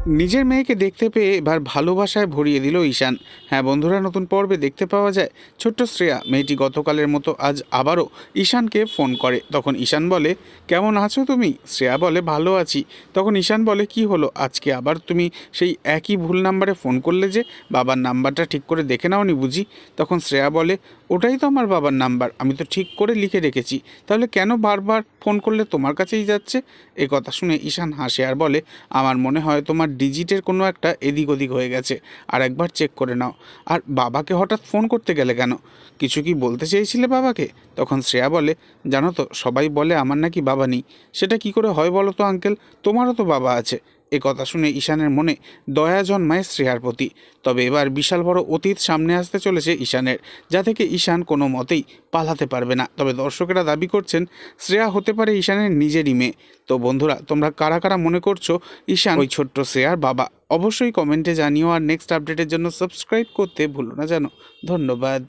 নিজের মেয়েকে দেখতে পেয়ে এবার ভালোবাসায় ভরিয়ে দিল ঈশান। হ্যাঁ বন্ধুরা, নতুন পর্বে দেখতে পাওয়া যায় ছোট্ট শ্রেয়া মেয়েটি গতকালের মতো আজ আবারও ঈশানকে ফোন করে। তখন ঈশান বলে, কেমন আছো তুমি? শ্রেয়া বলে, ভালো আছি। তখন ঈশান বলে, কি হলো আজকে আবার তুমি সেই একই ভুল নাম্বারে ফোন করলে যে? বাবার নাম্বারটা ঠিক করে দেখে নাওনি বুঝি? তখন শ্রেয়া বলে, ওটাই তো আমার বাবার নাম্বার, আমি তো ঠিক করে লিখে রেখেছি, তাহলে কেন বারবার ফোন করলে তোমার কাছেই যাচ্ছে? এ কথা শুনে ঈশান হাসে আর বলে, আমার মনে হয় তোমার ডিজিটের কোনো একটা এদিক ওদিক হয়ে গেছে, আর একবার চেক করে নাও। আর বাবাকে হঠাৎ ফোন করতে গেলে কেন? কিছু কি বলতে চেয়েছিলে বাবাকে? তখন শ্রেয়া বলে, জানো তো সবাই বলে আমার নাকি বাবা নেই। সেটা কি করে হয় বলো তো আঙ্কেল, তোমারও তো বাবা আছে। এ কথা শুনে ঈশানের মনে দয়া জন্মায় শ্রেয়ার প্রতি। তবে এবার বিশাল বড় অতীত সামনে আসতে চলেছে ঈশানের, যা থেকে ঈশান কোনো মতেই পালাতে পারবে না। তবে দর্শকেরা দাবি করছেন শ্রেয়া হতে পারে ঈশানের নিজেরই মেয়ে। তো বন্ধুরা, তোমরা কারা কারা মনে করছো ঈশান ওই ছোট্ট শ্রেয়ার বাবা? অবশ্যই কমেন্টে জানিও, আর নেক্সট আপডেটের জন্য সাবস্ক্রাইব করতে ভুলো না যেন। ধন্যবাদ।